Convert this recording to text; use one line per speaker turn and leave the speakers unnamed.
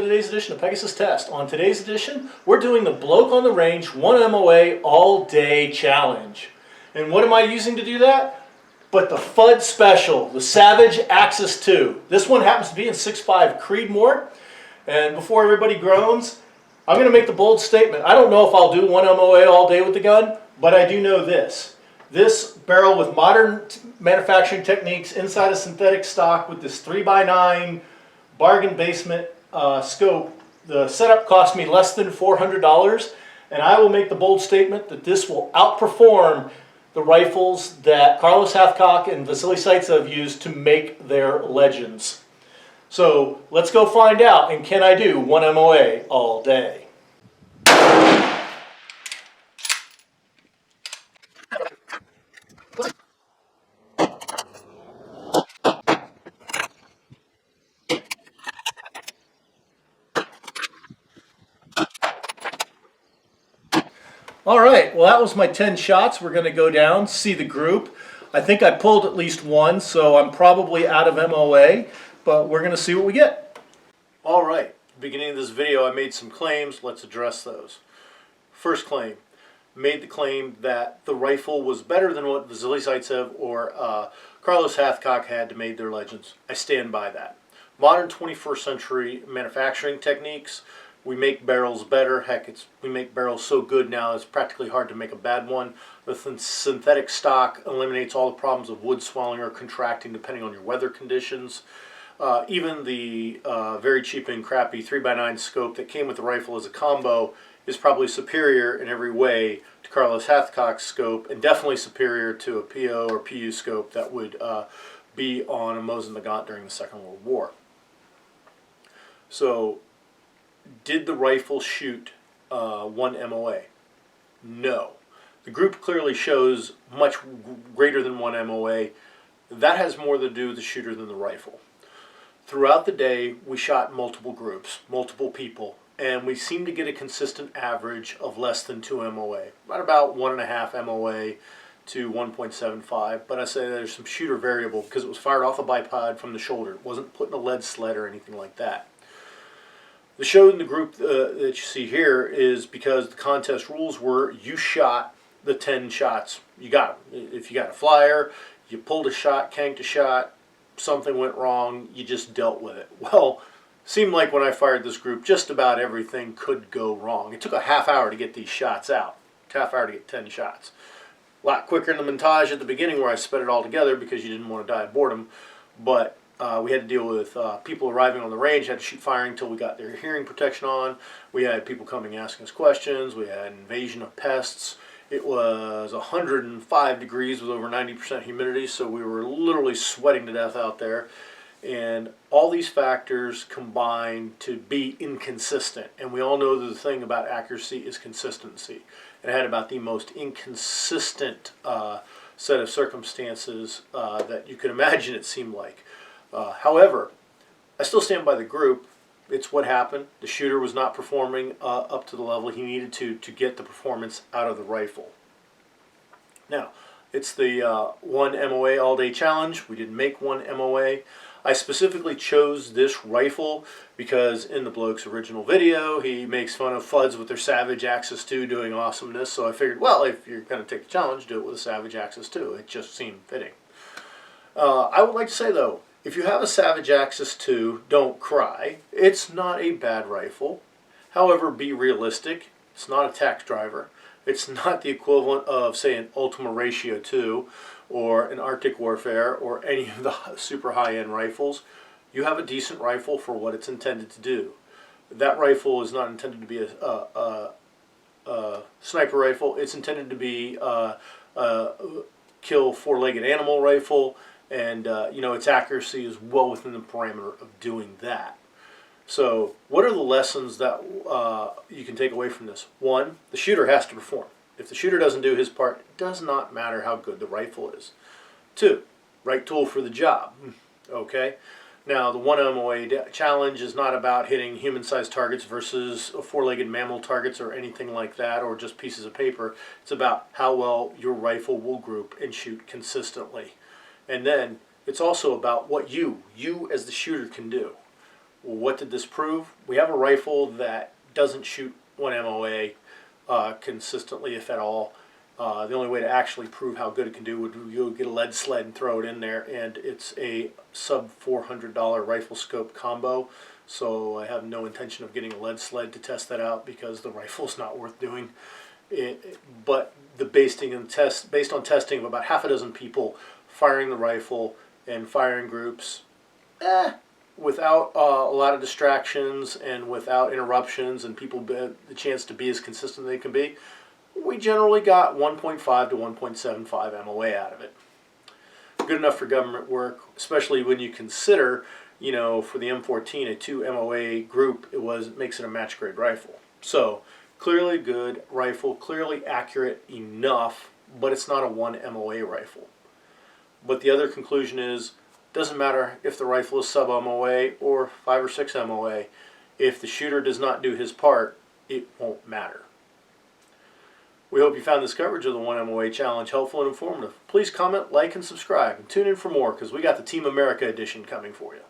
to today's edition of Pegasus Test. On today's edition, we're doing the Bloke on the Range 1 MOA All Day Challenge. And what am I using to do that? But the FUD Special, the Savage Axis 2. This one happens to be in 6.5 Creedmoor. And before everybody groans, I'm going to make the bold statement. I don't know if I'll do 1 MOA all day with the gun, but I do know this. This barrel with modern manufacturing techniques inside a synthetic stock with this 3x9 bargain basement scope, the setup cost me less than $400, and I will make the bold statement that this will outperform the rifles that Carlos Hathcock and Vasily Zaitsev used to make their legends. So let's go find out, and can I do 1 MOA all day? All right, well that was my 10 shots. We're going to go down, see the group. I think I pulled at least one, so I'm probably out of MOA, but we're going to see what we get. All right, beginning of this video I made some claims. Let's address those. First claim, made the claim that the rifle was better than what Vasily Zaitsev or Carlos Hathcock had to make their legends. I stand by that. Modern 21st century manufacturing techniques, we make barrels better. Heck, we make barrels so good now it's practically hard to make a bad one. The synthetic stock eliminates all the problems of wood swelling or contracting depending on your weather conditions. Even the very cheap and crappy 3x9 scope that came with the rifle as a combo is probably superior in every way to Carlos Hathcock's scope, and definitely superior to a PO or PU scope that would be on a Mosin Nagant during the Second World War. So, did the rifle shoot 1 MOA? No. The group clearly shows much greater than 1 MOA. That has more to do with the shooter than the rifle. Throughout the day, we shot multiple groups, multiple people, and we seemed to get a consistent average of less than 2 MOA. Right about 1.5 MOA to 1.75, but I say there's some shooter variable because it was fired off a bipod from the shoulder. It wasn't put in a lead sled or anything like that. The show in the group that you see here is because the contest rules were you shot the 10 shots. You got them. If you got a flyer, you pulled a shot, canked a shot, something went wrong, you just dealt with it. Well, seemed like when I fired this group, just about everything could go wrong. It took a half hour to get these shots out. Half hour to get 10 shots. A lot quicker in the montage at the beginning where I sped it all together because you didn't want to die of boredom, but we had to deal with people arriving on the range, had to shoot firing until we got their hearing protection on. We had people coming asking us questions. We had invasion of pests. It was 105 degrees with over 90% humidity, so we were literally sweating to death out there. And all these factors combined to be inconsistent. And we all know that the thing about accuracy is consistency. And I had about the most inconsistent set of circumstances that you could imagine, it seemed like. However, I still stand by the group. It's what happened. The shooter was not performing up to the level he needed to get the performance out of the rifle. Now, it's the 1 MOA all day challenge. We didn't make 1 MOA. I specifically chose this rifle because in the bloke's original video, he makes fun of FUDs with their Savage Axis 2 doing awesomeness. So I figured, well, if you're going to take the challenge, do it with a Savage Axis 2. It just seemed fitting. I would like to say, though, if you have a Savage Axis 2, don't cry. It's not a bad rifle. However, be realistic. It's not a tax driver. It's not the equivalent of, say, an Ultima Ratio 2 or an Arctic Warfare or any of the super high-end rifles. You have a decent rifle for what it's intended to do. That rifle is not intended to be a sniper rifle. It's intended to be a kill four-legged animal rifle. And, you know, its accuracy is well within the parameter of doing that. So, what are the lessons that you can take away from this? One, the shooter has to perform. If the shooter doesn't do his part, it does not matter how good the rifle is. Two, right tool for the job. Okay? Now, the 1 MOA challenge is not about hitting human-sized targets versus four-legged mammal targets or anything like that, or just pieces of paper. It's about how well your rifle will group and shoot consistently. And then it's also about what you as the shooter can do. What did this prove? We have a rifle that doesn't shoot 1 MOA consistently, if at all. The only way to actually prove how good it can do would you get a lead sled and throw it in there, and it's a sub $400 rifle scope combo. So I have no intention of getting a lead sled to test that out because the rifle's not worth doing. But the based on testing of about half a dozen people firing the rifle and firing groups, without a lot of distractions and without interruptions and people the chance to be as consistent as they can be, we generally got 1.5 to 1.75 MOA out of it. Good enough for government work, especially when you consider, for the M14, a 2 MOA group, makes it a match grade rifle. So clearly good rifle, clearly accurate enough, but it's not a 1 MOA rifle. But the other conclusion is, doesn't matter if the rifle is sub MOA or 5 or 6 MOA. If the shooter does not do his part, it won't matter. We hope you found this coverage of the 1 MOA challenge helpful and informative. Please comment, like, and subscribe, and tune in for more because we got the Team America edition coming for you.